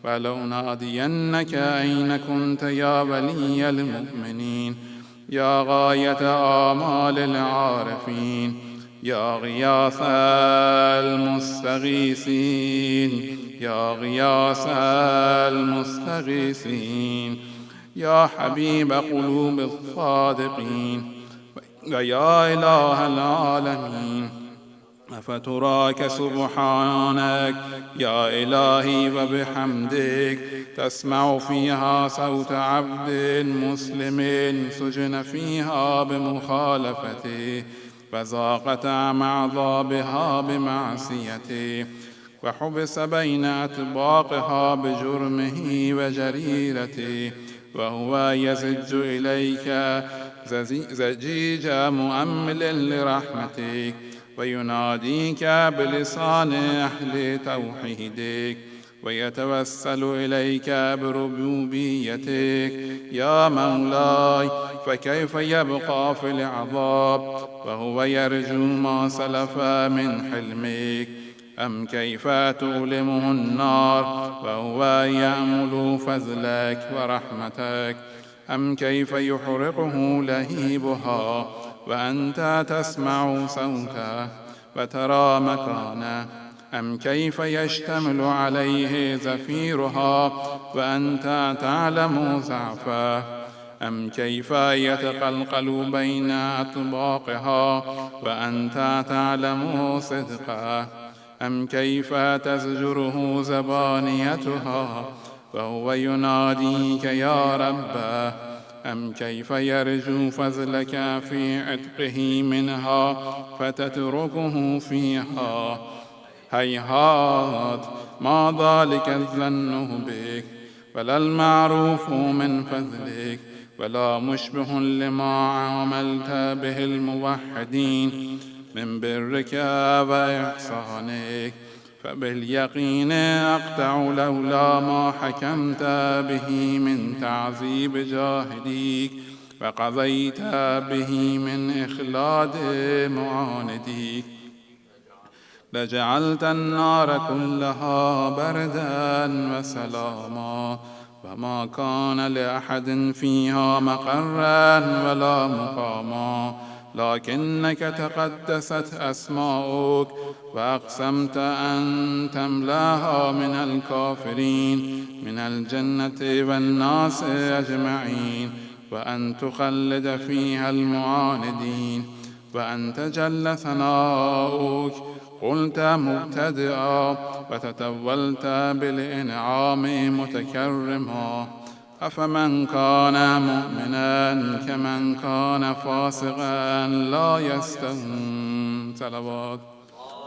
S3: ولو نادينك أين كنت يا ولي المؤمنين، يا غاية آمال العارفين، يا غياث المستغيثين، يا غياث المستغيثين، يا حبيب قلوب الصادقين، ويا إله العالمين. أفتراك سبحانك يا إلهي وبحمدك تسمع فيها صوت عبد مسلم سجن فيها بمخالفته، فذاق طعم عذابها بمعصيته، وحبس بين أطباقها بجرمه وجريرته، وهو يزج إليك زجيج مؤمل لرحمتك، ويناديك بلسان أهل توحيدك، ويتوسل إليك بربوبيتك. يا مولاي فكيف يبقى في العذاب وهو يرجو ما سلف من حلمك؟ أم كيف تؤلمه النار وهو يأمل فضلك ورحمتك؟ أم كيف يحرقه لهيبها وأنت تسمع صوته وترى مكانه؟ أم كيف يشتمل عليه زفيرها وأنت تعلم ضعفه؟ أم كيف يتقلقل بين أطباقها وأنت تعلم صدقه؟ أم كيف تزجره زبانيتها وهو يناديك يا ربه؟ أم كيف يرجو فضلك في عتقه منها فتتركه فيها؟ هيهات ما ذلك الظن بك، ولا المعروف من فضلك، ولا مشبه لما عاملت به الموحدين من برك وإحسانك. فباليقين أقطع لولا ما حكمت به من تعذيب جاهديك وقضيت به من إخلاد معانديك، لجعلت النار كلها بردا وسلاما، وما كان لأحد فيها مقرا ولا مقاما، لكنك تقدست أسماؤك وأقسمت أن تملاها من الكافرين من الجنة والناس أجمعين، وأن تخلد فيها المعاندين، وأن تجل ثناؤك. قلت مبتدئا وتتولت بالإنعام متكرما. أفمن كان مؤمنا كمن كان فاسقا لا يستوون. صلوات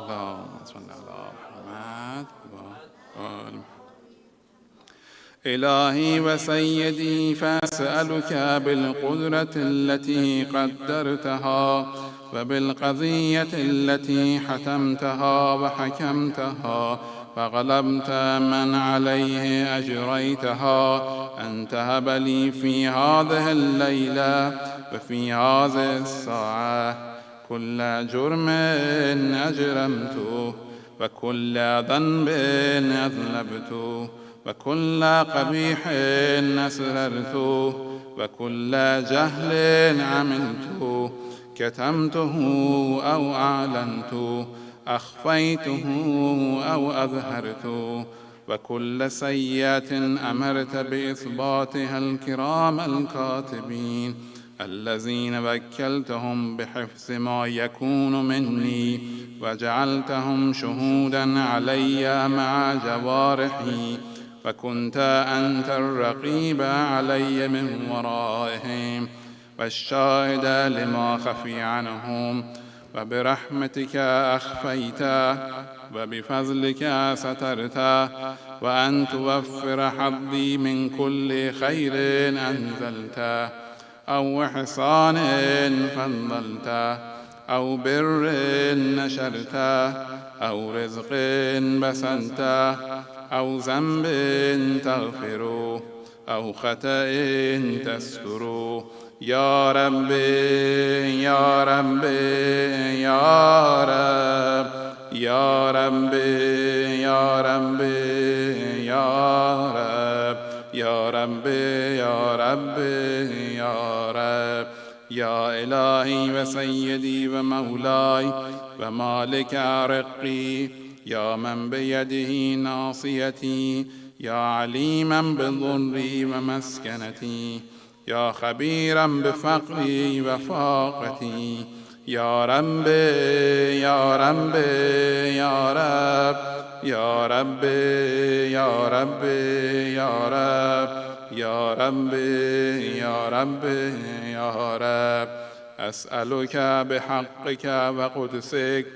S3: اللهم صل على محمد وآل محمد. إلهي وسيدي، فأسألك بالقدرة التي قدرتها وبالقضية التي حتمتها وحكمتها فغلبت من عليه أجريتها، أن تهب لي في هذه الليلة وفي هذه الساعة كل جرم أجرمته، وكل ذنب أذنبته، وكل قبيح أسررته، وكل جهل عملته، كتمته أو أعلنته، أخفيته أو أظهرته، وكل سيئة أمرت بإثباتها الكرام الكاتبين الذين وكلتهم بحفظ ما يكون مني، وجعلتهم شهودا علي مع جوارحي، فكنت أنت الرقيب علي من ورائهم والشاهد لما خفي عنهم، وبرحمتك أخفيت وبفضلك سترت، وأن توفر حظي من كل خير أنزلت، أو إحسان فضلت، أو بر نشرت، أو رزق بسلت، أو ذنب تغفر، أو خطأ تستر. يا ربي يا ربي يا رب، يا ربي يا ربي يا رب، يا ربي يا ربي يا رب. يا إلهي وسيدي ومولاي ومالك رقي، يا من بيده ناصيتي، يا عليما بضري ومسكنتي، يا خبيرا بفقري وفاقتي، يا ربي يا ربي يا رب، يا ربي يا ربي يا رب، يا ربي يا ربي يا رب. أسألك بحقك وقدسك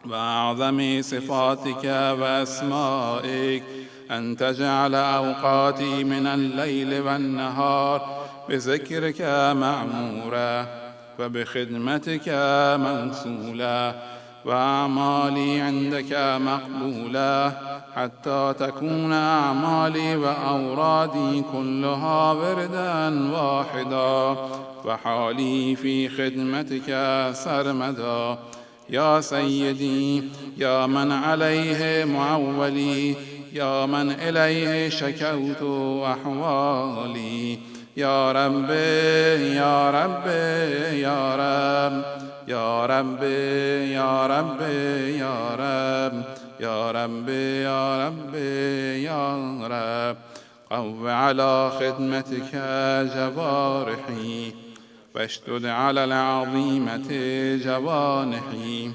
S3: وأعظم صفاتك وأسمائك أن تجعل أوقاتي من الليل والنهار بذكرك معمورة، وبخدمتك موصولة، وأعمالي عندك مقبولة، حتى تكون أعمالي وأورادي كلها وردا واحدا، وحالي في خدمتك سرمدا. يا سيدي، يا من عليه معولي، يا من إليه شكوت أحوالي، يا ربي يا ربي يا رب، يا ربي يا ربي يا رب، يا ربي يا ربي يا رب. قو على خدمتك جوارحي، واشدد على العظيمة جوانحي،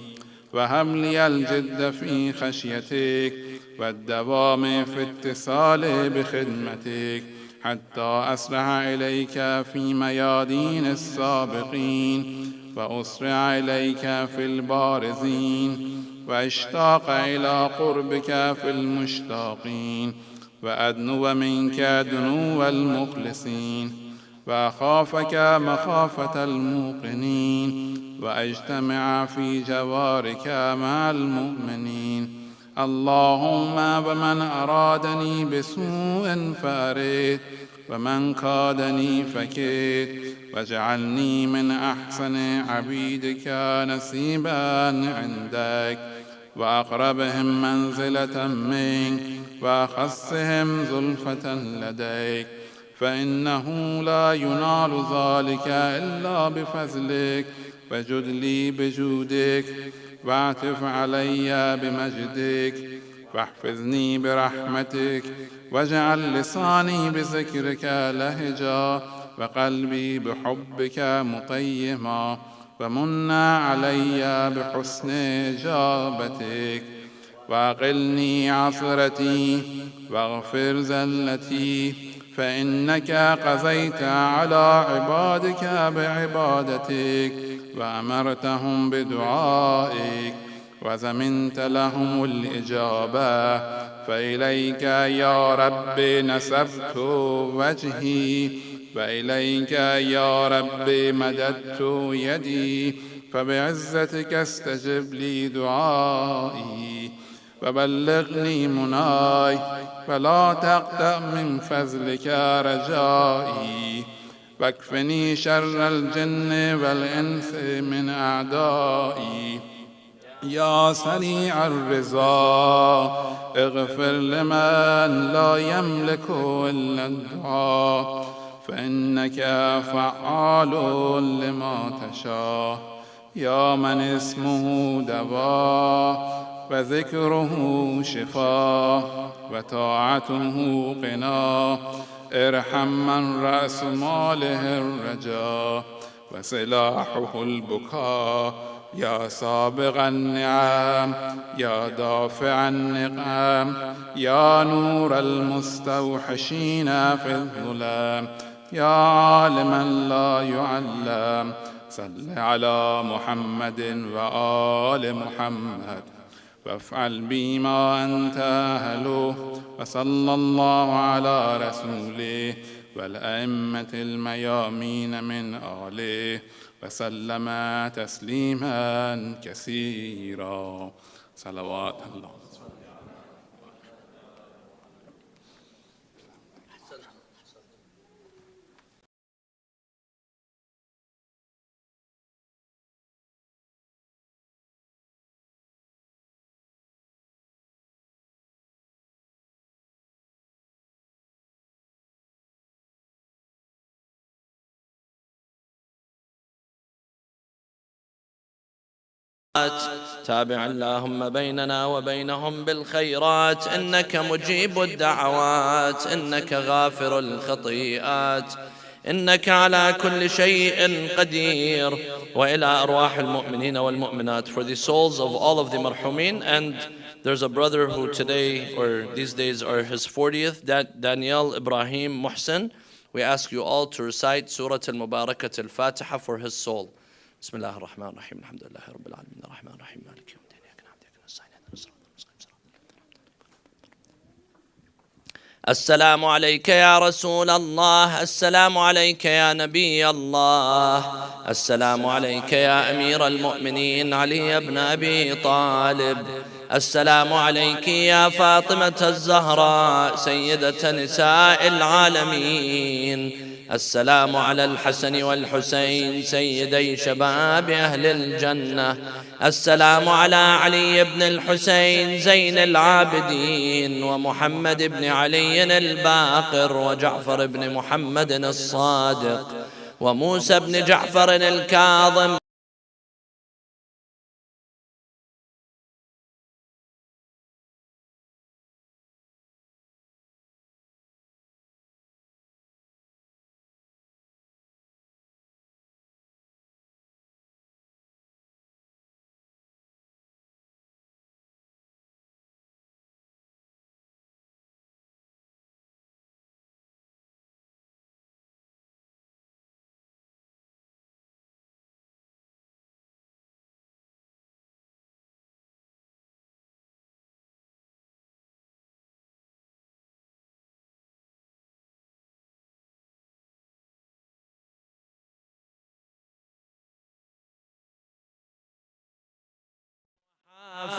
S3: وهب لي الجد في خشيتك والدوام في اتصال بخدمتك، حتى أسرع إليك في ميادين السابقين، وأسرع إليك في البارزين، واشتاق إلى قربك في المشتاقين، وأدنو منك دنو المخلصين، وأخافك مخافة الموقنين، وأجتمع في جوارك مع المؤمنين. اللهم ومن أرادني بسوء فأرد، ومن كادني فكد، واجعلني من أحسن عبيدك نسيبا عندك، وأقربهم منزلة منك، وأخصهم زلفة لديك، فإنه لا ينال ذلك إلا بفضلك، وجد لي بجودك، واعطف علي بمجدك، واحفظني برحمتك، واجعل لساني بذكرك لهجا، وقلبي بحبك مقيما، ومن علي بحسن إجابتك، وأقلني عثرتي، واغفر زلتي، فإنك قضيت على عبادك بعبادتك، وأمرتهم بدعائك، وزمنت لهم الإجابة، فإليك يا رب نسبت وجهي، وإليك يا رب مددت يدي، فبعزتك استجب لي دعائي، وبلغني مناي، فلا تقطع من فضلك رجائي، واكفني شر الجن والإنس من أعدائي. يا سريع الرضا اغفر لمن لا يملك إلا الدعاء، فإنك فعال لما تشاء. يا من اسمه دواء، وذكره شفاء، وطاعته قنا، ارحم من رأس ماله الرجاء، وسلاحه البكاء. يا سابغ النعم، يا دافع النقم، يا نور المستوحشين في الظلام، يا عالما لا يعلم، صل على محمد وآل محمد، وافعل بما أنت أهله، وصلى الله على رسوله والأئمة الميامين من آله، وسلم تسليما كثيرا. صلوات الله.
S2: تابع اللهم بيننا وبينهم بالخيرات، إنك مجيب الدعوات، إنك غافر الخطيئات، إنك على كل شيء قدير. وإلى أرواح المؤمنين والمؤمنات, for the souls of all of the marhumin. And there's a brother who today or these days are his 40th, Daniel Ibrahim Muhsin. We ask you all to recite Surah Al-Mubarakat Al-Fatiha for his soul. بسم الله الرحمن الرحيم الحمد لله رب العالمين الرحمن الرحيم مالك يوم الدين إياك نعبد وإياك نستعين اهدنا الصراط المستقيم. السلام عليك يا رسول الله، السلام عليك يا نبي الله، السلام عليك يا أمير المؤمنين علي بن أبي طالب، السلام عليك يا فاطمة الزهراء سيدة نساء العالمين، السلام على الحسن والحسين سيدي شباب أهل الجنة، السلام على علي بن الحسين زين العابدين، ومحمد بن علي الباقر، وجعفر بن محمد الصادق، وموسى بن جعفر الكاظم.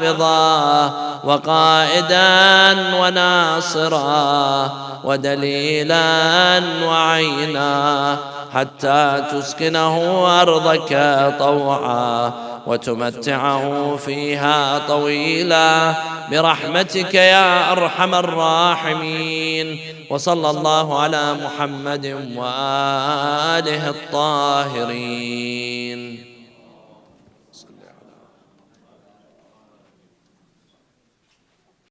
S2: وحافظا وقائدا وناصرا ودليلا وعينا، حتى تسكنه أرضك طوعا وتمتعه فيها طويلا برحمتك يا أرحم الراحمين. وصلى الله على محمد وآله الطاهرين.